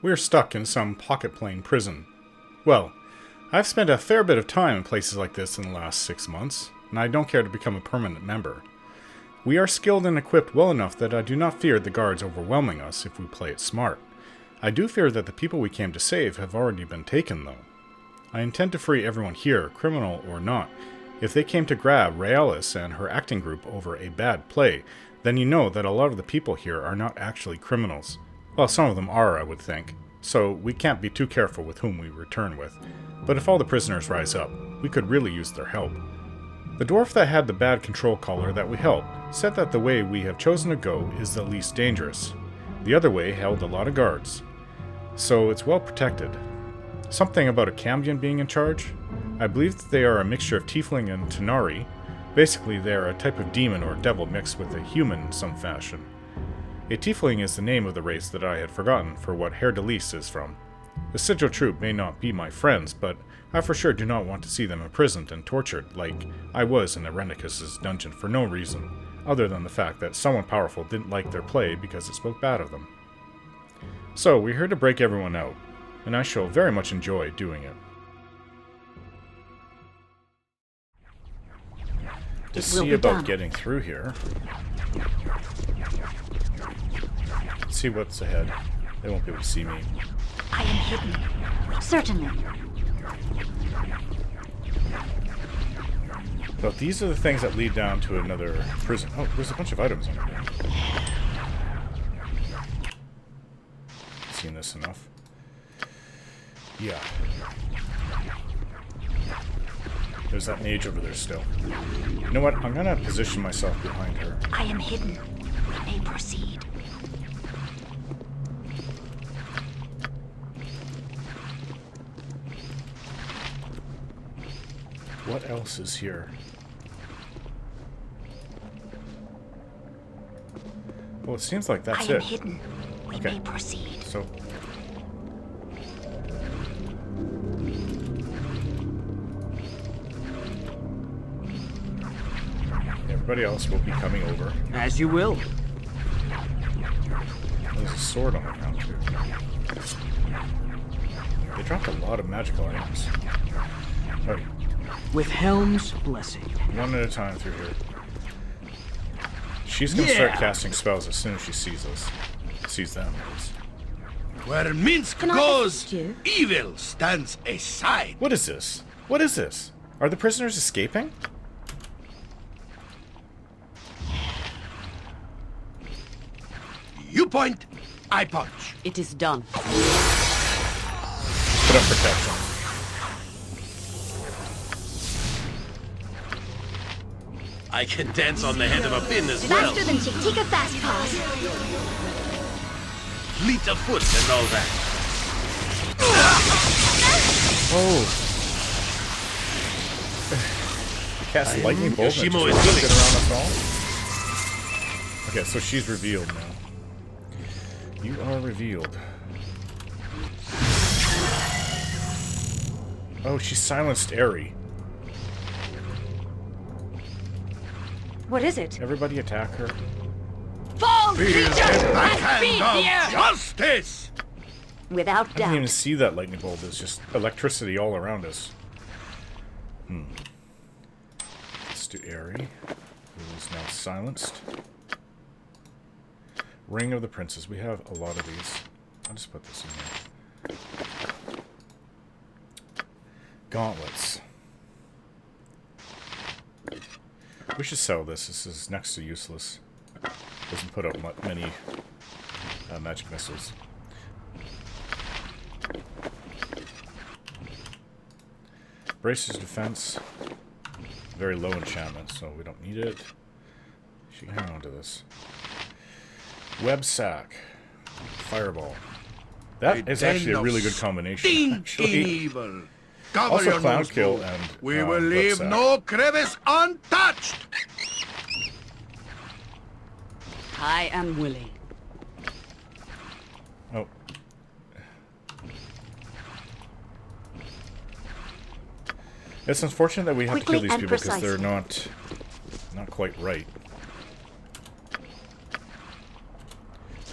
We're stuck in some pocket plane prison. Well, I've spent a fair bit of time in places like this in the last 6 months, and I don't care to become a permanent member. We are skilled and equipped well enough that I do not fear the guards overwhelming us if we play it smart. I do fear that the people we came to save have already been taken, though. I intend to free everyone here, criminal or not. If they came to grab Haer'Dalis and her acting group over a bad play, then you know that a lot of the people here are not actually criminals. Well, some of them are, I would think. So we can't be too careful with whom we return with. But if all the prisoners rise up, we could really use their help. The dwarf that had the bad control collar that we helped said that the way we have chosen to go is the least dangerous. The other way held a lot of guards. So it's well protected. Something about a Cambion being in charge? I believe that they are a mixture of Tiefling and Tanari. Basically, they are a type of demon or devil mixed with a human in some fashion. A Tiefling is the name of the race that I had forgotten for what Haer'Dalis is from. The Sigil troop may not be my friends, but I for sure do not want to see them imprisoned and tortured like I was in Irenicus's dungeon for no reason, other than the fact that someone powerful didn't like their play because it spoke bad of them. So, we're here to break everyone out, and I shall very much enjoy doing it. To see about getting through here. Let's see what's ahead. They won't be able to see me. I am hidden. Certainly. But these are the things that lead down to another prison. Oh, there's a bunch of items under here. Seen this enough. Yeah. There's that mage over there still. You know what? I'm gonna position myself behind her. I am hidden. We may proceed. What else is here? Well, it seems like that's it. I am hidden. We may proceed. So. Everybody else will be coming over. As you will. There's a sword on the ground, too. They dropped a lot of magical items. Oh, with Helm's blessing. One at a time through here. She's gonna start casting spells as soon as she sees us. Sees them. Where Minsk goes, evil stands aside. What is this? What is this? Are the prisoners escaping? You point, I punch. It is done. Put up protection. I can dance on the head of a pin as well. Faster than Chick-Tika Fast Pass. Fleet of foot and all that. Oh. Cast lightning bolt and Yoshimo just is get around us all. Okay, so she's revealed now. You are revealed. Oh, she silenced Aerie. What is it? Everybody attack her. Fall Feel creature the must be hand here! of justice! Without I didn't even doubt. see that lightning bolt. There's just electricity all around us. Let's do Aerie, who is now silenced. Ring of the Princes. We have a lot of these. I'll just put this in here. Gauntlets. We should sell this. This is next to useless. Doesn't put out many magic missiles. Braces defense. Very low enchantment, so we don't need it. She can hang on to this. Web sack. Fireball. That is actually a really good combination. Actually. Evil. Cover Also your clown nose, kill fool. and we will web leave sack. no crevice untouched. I am willing. Oh. It's unfortunate that we have to kill Quickly these and people because they're precisely. not quite right.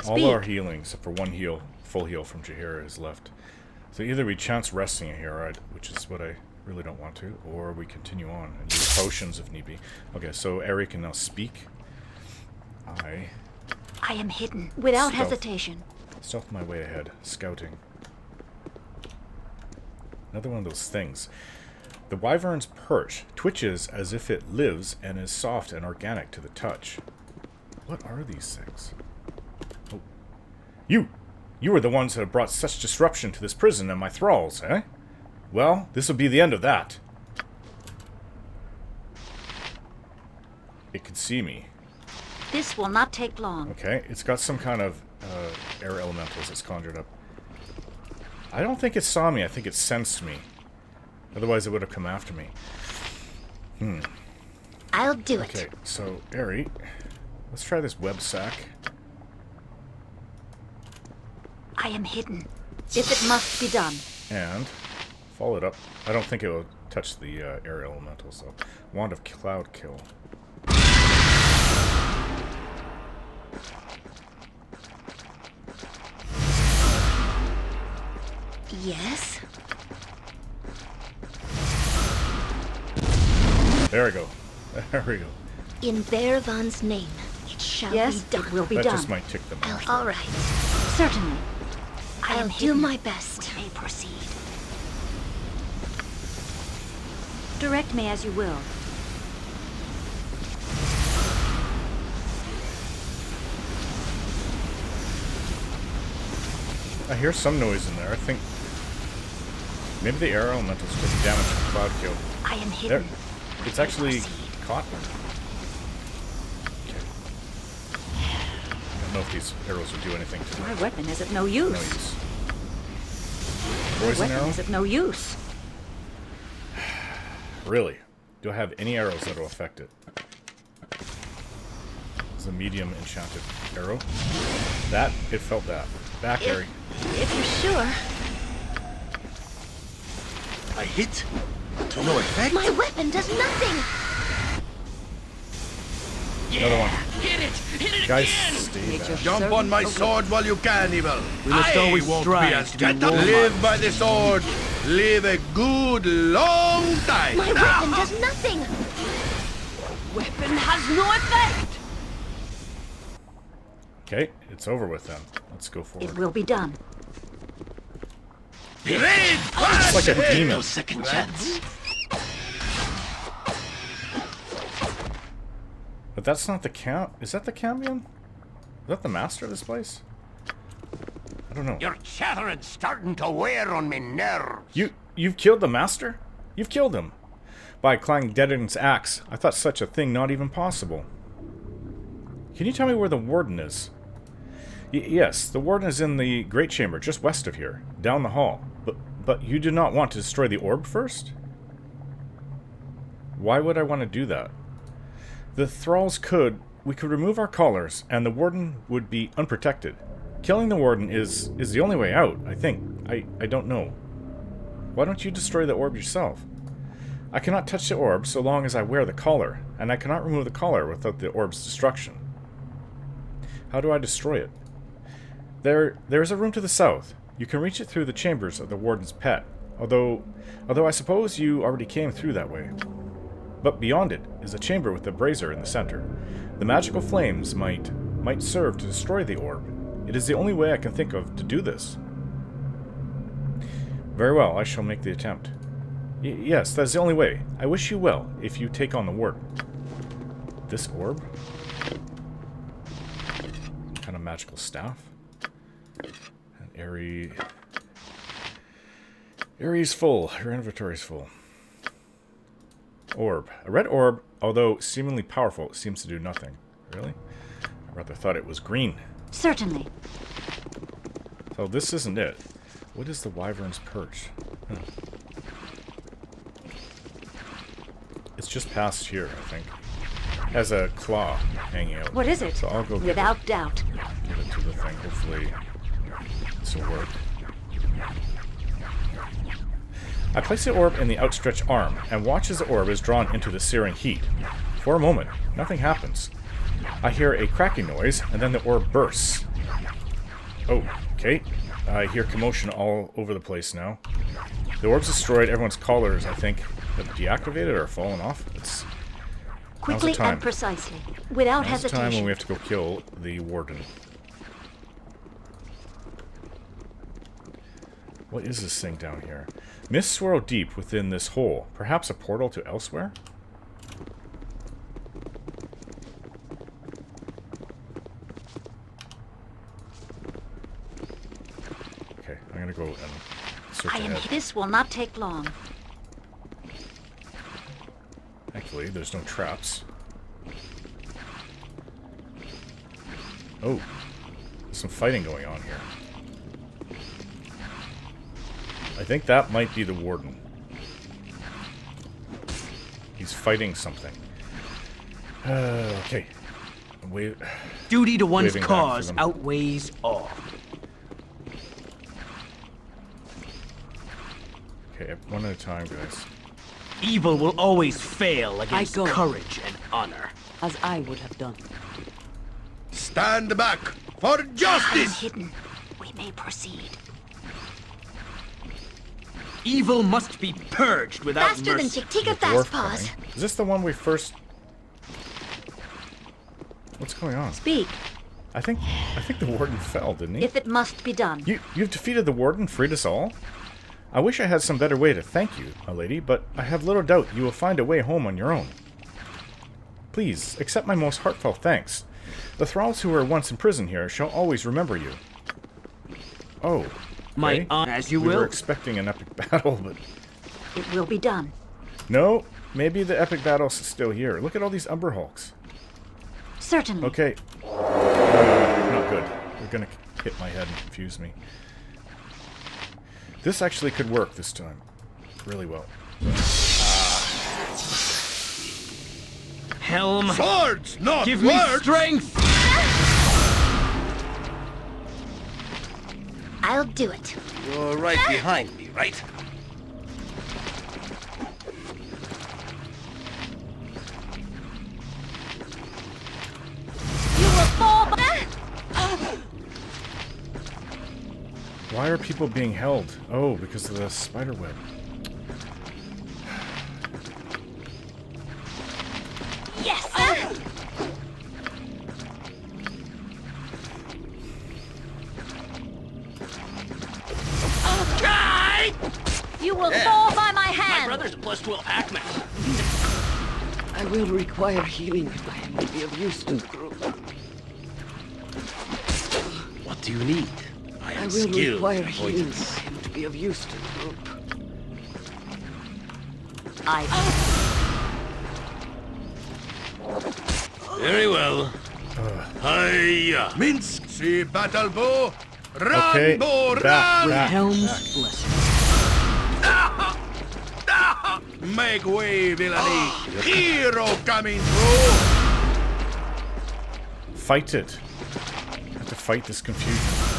All Speak. our healing, except for one heal, full heal from Jaheira is left. So either we chance resting here, which is what I really don't want to, or we continue on and use potions if need be. Okay, so Eri can now speak. I am hidden. Without Stealth. hesitation. Stealth my way ahead, scouting. Another one of those things. The wyvern's perch twitches as if it lives and is soft and organic to the touch. What are these things? Oh. You were the ones that have brought such disruption to this prison and my thralls, eh? Well, this will be the end of that. It can see me. This will not take long. Okay, it's got some kind of air elementals it's conjured up. I don't think it saw me, I think it sensed me. Otherwise it would have come after me. I'll do it. Okay, so, Eri, let's try this web sack. I am hidden. If it must be done. And follow it up. I don't think it will touch the air elementals, though. Wand of Cloud Kill. Yes? There we go. There we go. In Bearvan's name, it shall Yes, be done. it will be That done. just might tick them off. All right. Certainly. I'll do my best. We may proceed. Direct me as you will. I hear some noise in there. I think maybe the air elementals took damage from Cloud Kill. I am There. hidden. It's actually caught them. Okay. I don't know if these arrows would do anything to My them. weapon is of no use. No use. My Poison weapon arrow? is of no use. Really? Do I have any arrows that will affect it? It's a medium enchanted arrow. That, it felt that. Back, Eri. If you're sure. I hit. To no effect. My weapon does nothing. Another one. Hit it! Hit it Guys, again! stay Nature back. Jump on my sword while you can, evil. We must I always won't strive be as to be gentle. role Live by the sword. Live a good long time. My weapon does nothing. Weapon has no effect. Okay, it's over with then. Let's go forward. It will be done. Great! It's like a demon. No second chance. But that's not the camp. Is that the cambion? Is that the master of this place? I don't know. Your chattering's starting to wear on me nerves. You've killed the master? You've killed him. By Clang Deaden's axe. I thought such a thing not even possible. Can you tell me where the Warden is? Yes, the Warden is in the Great Chamber, just west of here, down the hall. But you do not want to destroy the orb first? Why would I want to do that? The thralls we could remove our collars, and the Warden would be unprotected. Killing the Warden is the only way out, I think. I don't know. Why don't you destroy the orb yourself? I cannot touch the orb so long as I wear the collar, and I cannot remove the collar without the orb's destruction. How do I destroy it? There is a room to the south. You can reach it through the chambers of the Warden's pet, although I suppose you already came through that way. But beyond it is a chamber with a brazier in the center. The magical flames might serve to destroy the orb. It is the only way I can think of to do this. Very well, I shall make the attempt. Yes, that is the only way. I wish you well, if you take on the Warden. This orb? Kind of magical staff? And Ari's full. Her inventory's full. Orb. A red orb, although seemingly powerful, seems to do nothing. Really? I rather thought it was green. Certainly. So this isn't it. What is the wyvern's perch? It's just past here, I think. Has a claw hanging out. What is it? So I'll go get Without doubt. Give it to the thing. Hopefully this will work. I place the orb in the outstretched arm and watch as the orb is drawn into the searing heat. For a moment, nothing happens. I hear a cracking noise, and then the orb bursts. Oh, okay. I hear commotion all over the place now. The orb's destroyed. Everyone's collars, I think, have deactivated or fallen off. It's Quickly time. and precisely, without now's the time when hesitation. we have to go kill the Warden. What is this thing down here? Mists swirl deep within this hole. Perhaps a portal to elsewhere? Okay, I'm gonna go and search ahead. This will not take long. Thankfully, there's no traps. Oh, there's some fighting going on here. I think that might be the Warden. He's fighting something. Okay. Wait. Duty to one's Waving back for cause them. outweighs all. Okay, one at a time, guys. Evil will always fail against go. courage and honor. As I would have done. Stand back for I am justice! hidden. We may proceed. Evil must be purged without Faster than mercy. The Jaheira's dwarf paws. coming. Is this the one we first... What's going on? Speak, I think the Warden fell, didn't he? if it must be done. You've defeated the Warden, freed us all? I wish I had some better way to thank you, my lady, but I have little doubt you will find a way home on your own. Please, accept my most heartfelt thanks. The thralls who were once in prison here shall always remember you. Oh. My okay. honor, as you We will. were expecting an epic battle, but... It will be done. No, maybe the epic battle's still here. Look at all these Umber Hulks. Certainly. Okay. Not good. They're gonna hit my head and confuse me. This actually could work this time. Really well. Helm, Swords, not give me words! strength! I'll do it. You're right behind me, right? You will fall by... Why are people being held? Oh, because of the spider web. Yes! You will fall by my hand! My brother's a +12 Ackman. I will require healing if I am to be of use to the group. What do you need? I I am will skilled require in healing poisons. if I am to be of use to the group. Very well. Hiya! Minsk, see battle bow, Okay, run, bow, back, run! back. Helm's blessing. Make way, villainy! Hero coming through! Fight it. I have to fight this confusion.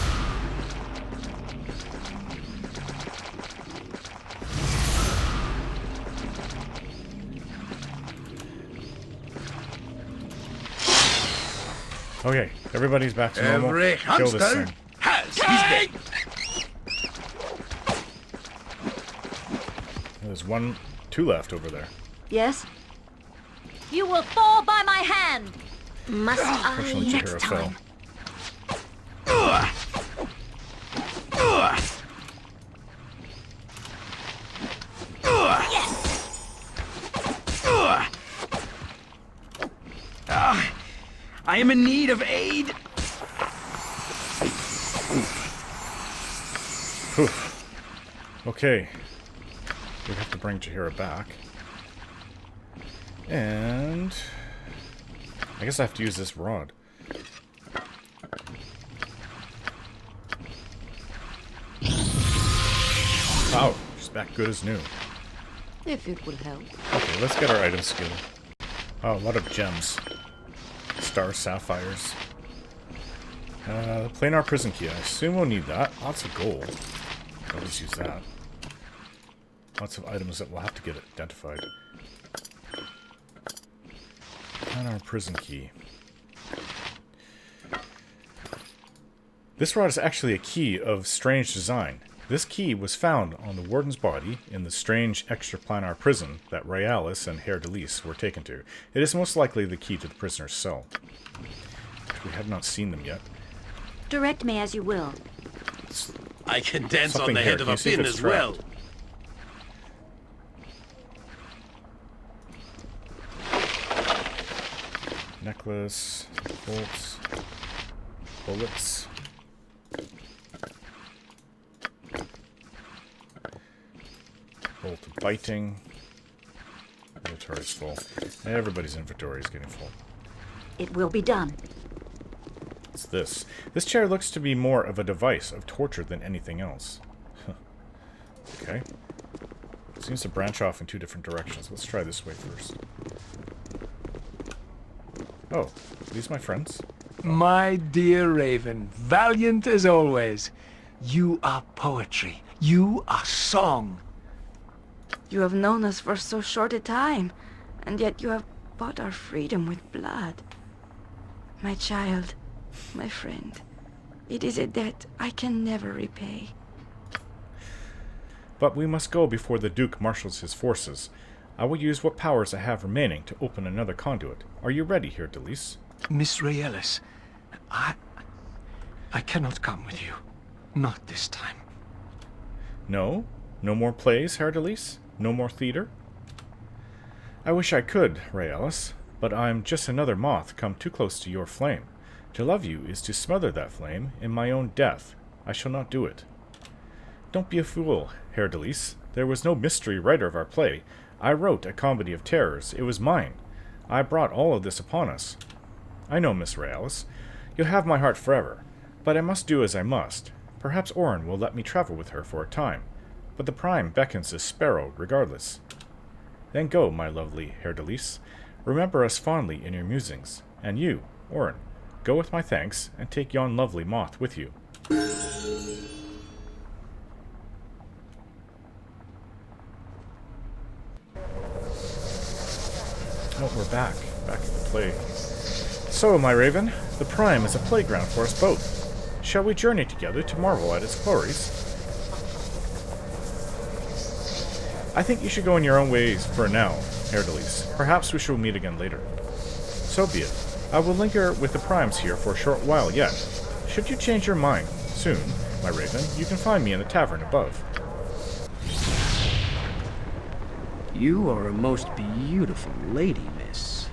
Okay, everybody's back to normal. Every Kill this hamster thing. has his day! There's two left over there. Yes? You will fall by my hand! Must I Unfortunately, next Jaheira time? I am in need of aid. Whew. Okay. We have to bring Jaheira back. And... I guess I have to use this rod. Wow, she's back good as new. If it would help. Okay, let's get our item skill. Oh, a lot of gems. Star sapphires. The planar prison key. I assume we'll need that. Lots of gold. I'll just use that. Lots of items that we'll have to get identified. Planar prison key. This rod is actually a key of strange design. This key was found on the Warden's body in the strange extra-planar prison that Haer'Dalis and Haer'Dalis were taken to. It is most likely the key to the prisoner's cell. We have not seen them yet. Direct me as you will. I can dance Something on the here. head of Can you a see if pin it's as well. Necklace, bolts, bullets. Bolt of biting. Inventory is full. Everybody's inventory is getting full. It will be done. What's this? This chair looks to be more of a device of torture than anything else. Okay. It seems to branch off in two different directions. Let's try this way first. Oh, are these my friends? My dear Raven, valiant as always. You are poetry. You are song. You have known us for so short a time, and yet you have bought our freedom with blood. My child, my friend, it is a debt I can never repay. But we must go before the Duke marshals his forces. I will use what powers I have remaining to open another conduit. Are you ready, Haer'Dalis? Miss Haer'Dalis, I cannot come with you. Not this time. No? No more plays, Haer'Dalis? No more theater? I wish I could, Haer'Dalis, but I'm just another moth come too close to your flame. To love you is to smother that flame in my own death. I shall not do it. Don't be a fool, Haer'Dalis. There was no mystery writer of our play. I wrote a comedy of terrors. It was mine. I brought all of this upon us. I know, Miss Haer'Dalis. You'll have my heart forever. But I must do as I must. Perhaps Orin will let me travel with her for a time. But the Prime beckons this sparrow regardless. Then go, my lovely Haer'Dalis. Remember us fondly in your musings. And you, Orin, go with my thanks, and take yon lovely moth with you. Oh, we're back. Back at the play. So, my Raven, the Prime is a playground for us both. Shall we journey together to marvel at its glories? I think you should go in your own ways for now, Haer'Dalis. Perhaps we shall meet again later. So be it. I will linger with the Primes here for a short while yet. Should you change your mind soon, my Raven, you can find me in the tavern above. You are a most beautiful lady, miss.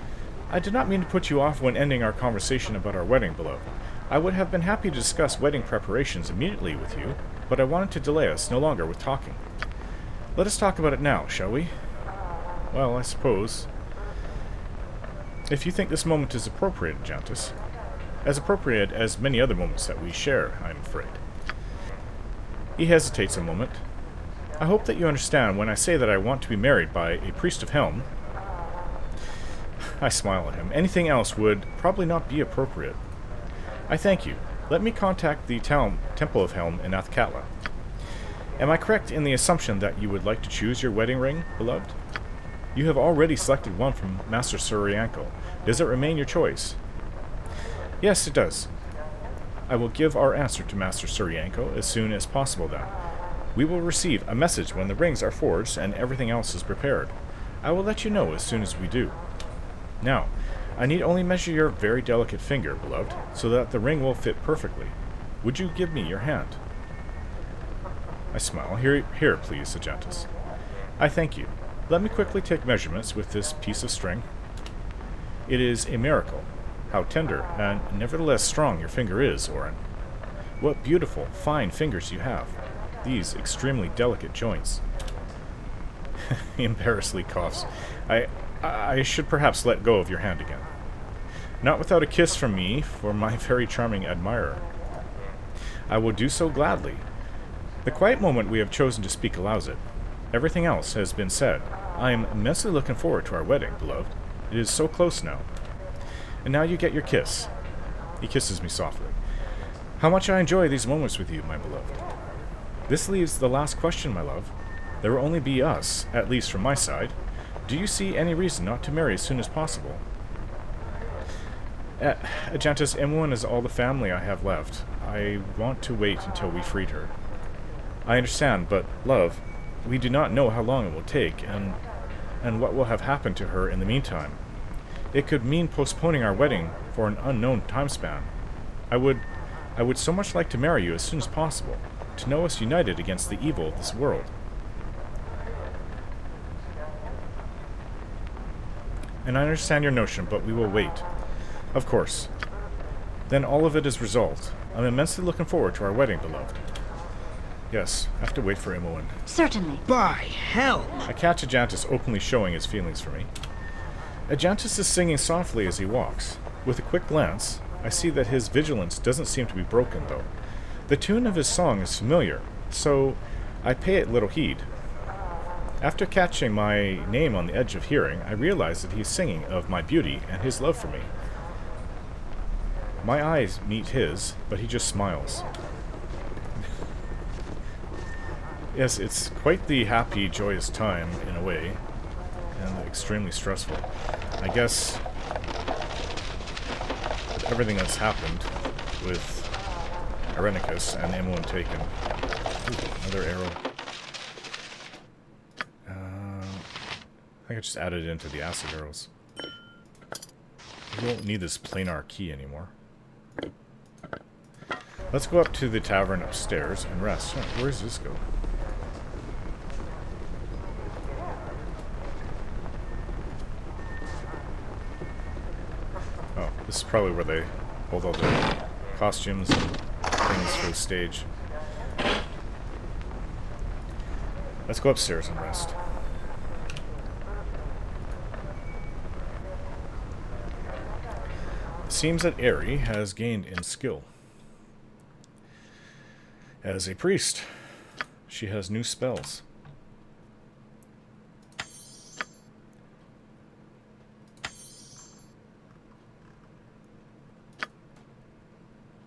I did not mean to put you off when ending our conversation about our wedding, beloved. I would have been happy to discuss wedding preparations immediately with you, but I wanted to delay us no longer with talking. Let us talk about it now, shall we? Well, I suppose. If you think this moment is appropriate, Ajantis. As appropriate as many other moments that we share, I'm afraid. He hesitates a moment. I hope that you understand when I say that I want to be married by a priest of Helm. I smile at him. Anything else would probably not be appropriate. I thank you. Let me contact the Temple of Helm in Athkatla. Am I correct in the assumption that you would like to choose your wedding ring, beloved? You have already selected one from Master Surianko. Does it remain your choice? Yes, it does. I will give our answer to Master Surianko as soon as possible then. We will receive a message when the rings are forged and everything else is prepared. I will let you know as soon as we do. Now, I need only measure your very delicate finger, beloved, so that the ring will fit perfectly. Would you give me your hand? I smile. Here, please, Ajantis. I thank you. Let me quickly take measurements with this piece of string. It is a miracle. How tender and nevertheless strong your finger is, Orin. What beautiful, fine fingers you have. These extremely delicate joints. He embarrassedly coughs. I should perhaps let go of your hand again. Not without a kiss from me for my very charming admirer. I will do so gladly. The quiet moment we have chosen to speak allows it. Everything else has been said. I am immensely looking forward to our wedding, beloved. It is so close now. And now you get your kiss. He kisses me softly. How much I enjoy these moments with you, my beloved. This leaves the last question, my love. There will only be us, at least from my side. Do you see any reason not to marry as soon as possible? Ajantis, Emuin is all the family I have left. I want to wait until we freed her. I understand, but, love, we do not know how long it will take, and what will have happened to her in the meantime. It could mean postponing our wedding for an unknown time span. I would so much like to marry you as soon as possible, to know us united against the evil of this world. And I understand your notion, but we will wait. Of course. Then all of it is resolved. I'm immensely looking forward to our wedding, beloved. Yes, I have to wait for Imoen. Certainly. By hell! I catch Ajantis openly showing his feelings for me. Ajantis is singing softly as he walks. With a quick glance, I see that his vigilance doesn't seem to be broken, though. The tune of his song is familiar, so I pay it little heed. After catching my name on the edge of hearing, I realize that he's singing of my beauty and his love for me. My eyes meet his, but he just smiles. Yes, it's quite the happy, joyous time, in a way, and extremely stressful. I guess everything that's happened with Haer'Dalis and Imoen taken. Ooh, another arrow. I think I just added it into the acid arrows. We won't need this planar key anymore. Let's go up to the tavern upstairs and rest. Oh, where does this go? Oh, this is probably where they hold all the costumes and things for the stage. Let's go upstairs and rest. It seems that Aerie has gained in skill. As a priest, she has new spells.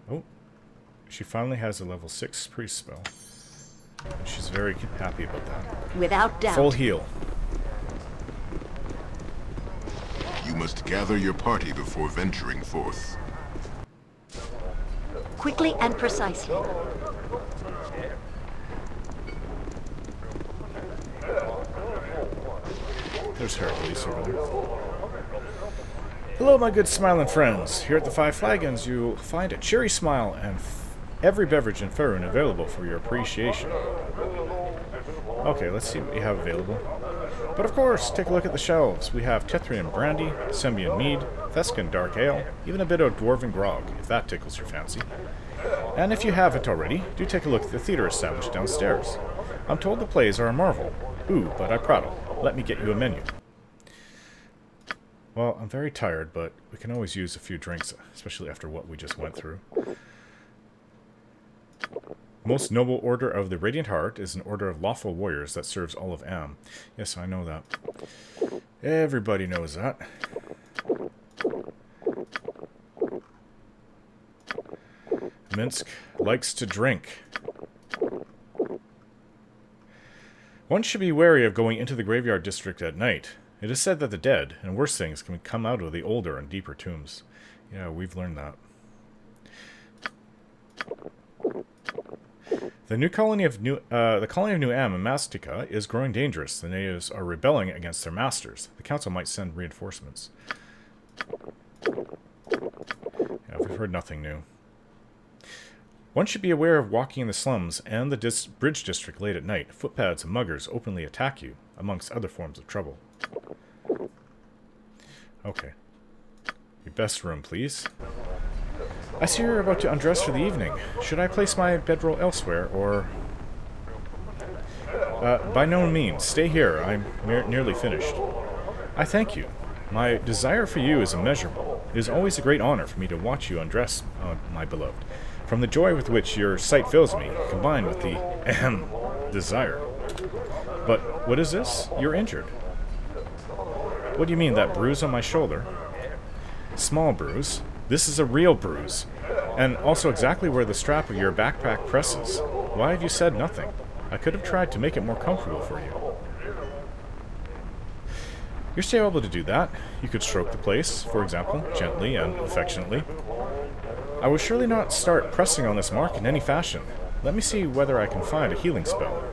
Oh, she finally has a level 6 priest spell. And she's very happy about that. Without doubt. Full heal. You must gather your party before venturing forth. Quickly and precisely. There's Haer'Dalis over there. Hello, my good smiling friends. Here at the Five Flagons, you'll find a cheery smile and every beverage in Faerun available for your appreciation. Okay, let's see what we have available. But of course, take a look at the shelves. We have Tethrian brandy, Sembian mead, Thescan dark ale, even a bit of dwarven grog, if that tickles your fancy. And if you haven't already, do take a look at the theater established downstairs. I'm told the plays are a marvel. Ooh, but I prattle. Let me get you a menu. Well, I'm very tired, but we can always use a few drinks, especially after what we just went through. Most noble order of the Radiant Heart is an order of lawful warriors that serves all of Am. Yes, I know that. Everybody knows that. Minsk likes to drink. One should be wary of going into the graveyard district at night. It is said that the dead, and worse things, can come out of the older and deeper tombs. Yeah, we've learned that. The colony of New Am in Mastika is growing dangerous. The natives are rebelling against their masters. The council might send reinforcements. Yeah, we've heard nothing new. One should be aware of walking in the slums and the bridge district late at night. Footpads and muggers openly attack you, amongst other forms of trouble. Okay. Your best room, please. I see you're about to undress for the evening. Should I place my bedroll elsewhere, or... by no means. Stay here. I'm nearly finished. I thank you. My desire for you is immeasurable. It is always a great honor for me to watch you undress, my beloved. From the joy with which your sight fills me, combined with the desire. But what is this? You're injured. What do you mean, that bruise on my shoulder? Small bruise. This is a real bruise. And also exactly where the strap of your backpack presses. Why have you said nothing? I could have tried to make it more comfortable for you. You're still able to do that. You could stroke the place, for example, gently and affectionately. I will surely not start pressing on this mark in any fashion. Let me see whether I can find a healing spell.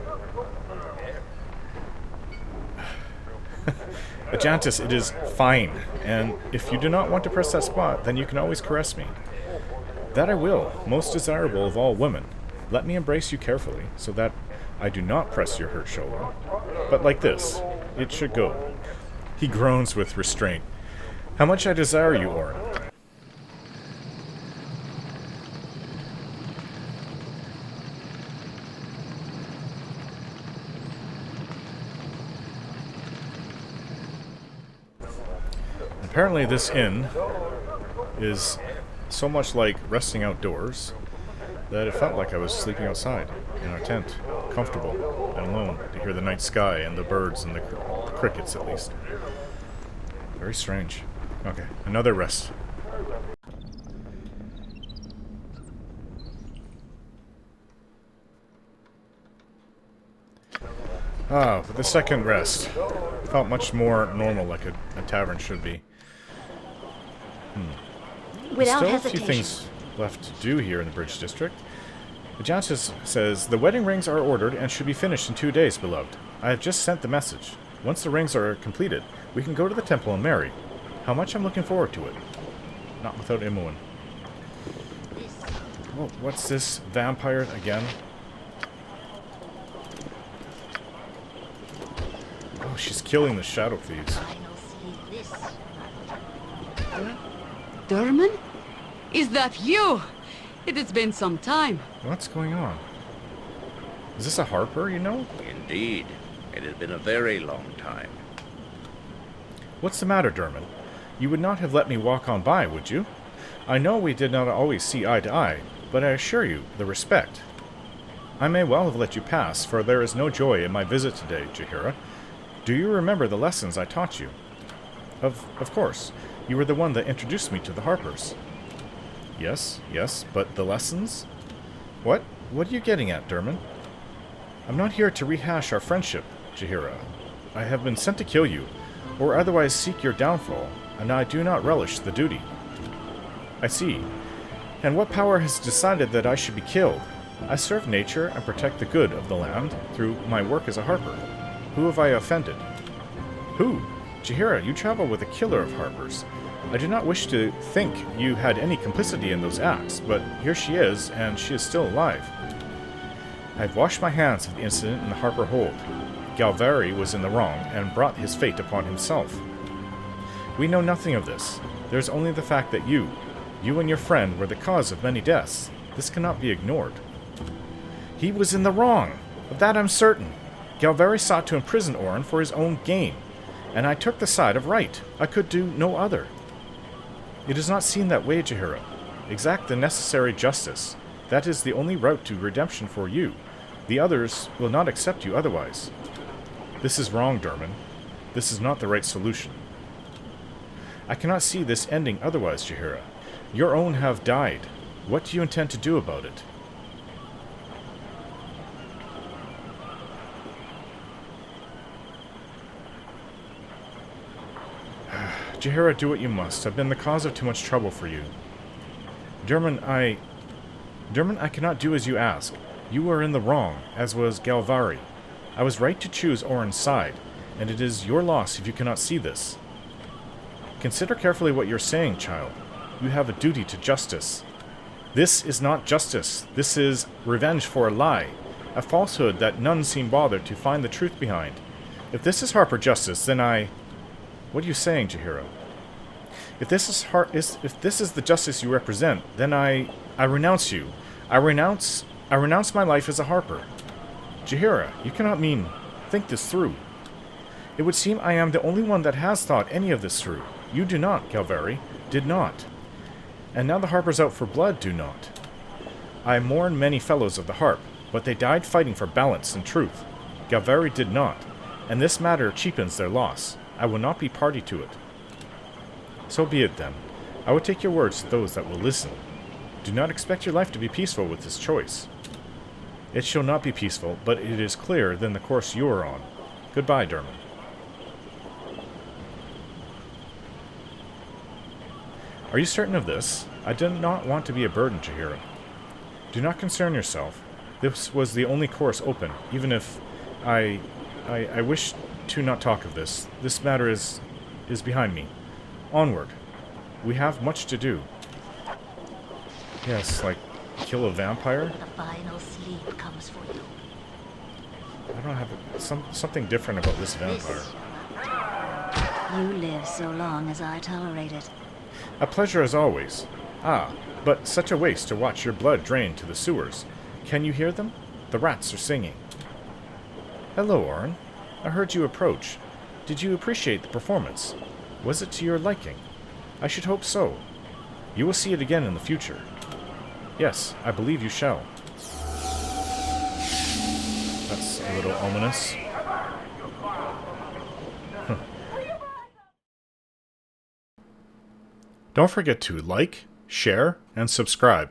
Ajantis, it is fine, and if you do not want to press that spot, then you can always caress me. That I will, most desirable of all women. Let me embrace you carefully, so that I do not press your hurt shoulder. But like this, it should go. He groans with restraint. How much I desire you, Orin. Apparently this inn is so much like resting outdoors that it felt like I was sleeping outside in our tent, comfortable and alone, to hear the night sky and the birds and the crickets at least. Very strange. Okay, another rest. But the second rest felt much more normal, like a tavern should be. Without Still hesitation. a few things left to do here in the Bridge District. Ajantis says, the wedding rings are ordered and should be finished in 2 days, beloved. I have just sent the message. Once the rings are completed, we can go to the temple and marry. How much I'm looking forward to it. Not without Imoen. Oh, what's this? Vampire again? Oh, she's killing the shadow thieves. Derman? Is that you? It has been some time. What's going on? Is this a Harper, you know? Indeed. It has been a very long time. What's the matter, Derman? You would not have let me walk on by, would you? I know we did not always see eye to eye, but I assure you, the respect. I may well have let you pass, for there is no joy in my visit today, Jaheira. Do you remember the lessons I taught you? Of course. You were the one that introduced me to the Harpers. Yes, but the lessons? What? What are you getting at, Derman? I'm not here to rehash our friendship, Jaheira. I have been sent to kill you, or otherwise seek your downfall, and I do not relish the duty. I see. And what power has decided that I should be killed? I serve nature and protect the good of the land through my work as a Harper. Who have I offended? Who? Jaheira, you travel with a killer of Harpers. I do not wish to think you had any complicity in those acts, but here she is, and she is still alive. I have washed my hands of the incident in the Harper hold. Galvari was in the wrong, and brought his fate upon himself. We know nothing of this. There is only the fact that you and your friend were the cause of many deaths. This cannot be ignored. He was in the wrong. Of that I'm certain. Galvari sought to imprison Orin for his own gain, and I took the side of right. I could do no other. It does not seem that way, Jaheira. Exact the necessary justice. That is the only route to redemption for you. The others will not accept you otherwise. This is wrong, Derman. This is not the right solution. I cannot see this ending otherwise, Jaheira. Your own have died. What do you intend to do about it? Jaheira, do what you must. I've been the cause of too much trouble for you. Derman, I cannot do as you ask. You were in the wrong, as was Galvari. I was right to choose Orin's side, and it is your loss if you cannot see this. Consider carefully what you're saying, child. You have a duty to justice. This is not justice. This is revenge for a lie, a falsehood that none seem bothered to find the truth behind. If this is Harper justice, then What are you saying, Jaheira? If this is the justice you represent, then I renounce you. I renounce my life as a Harper. Jaheira, you cannot think this through. It would seem I am the only one that has thought any of this through. You do not, Galvari. Did not. And now the Harpers out for blood do not. I mourn many fellows of the Harp, but they died fighting for balance and truth. Galvari did not, and this matter cheapens their loss. I will not be party to it. So be it then. I will take your words to those that will listen. Do not expect your life to be peaceful with this choice. It shall not be peaceful, but it is clearer than the course you are on. Goodbye, Derman. Are you certain of this? I do not want to be a burden, Jaheira. Do not concern yourself. This was the only course open, even if I wish to not talk of this. This matter is behind me. Onward. We have much to do. Yes, like kill a vampire? The final sleep comes for you. I don't have something different about this vampire. You live so long as I tolerate it. A pleasure as always. Ah, but such a waste to watch your blood drain to the sewers. Can you hear them? The rats are singing. Hello, Orin. I heard you approach. Did you appreciate the performance? Was it to your liking? I should hope so. You will see it again in the future. Yes, I believe you shall. That's a little ominous. Don't forget to like, share, and subscribe.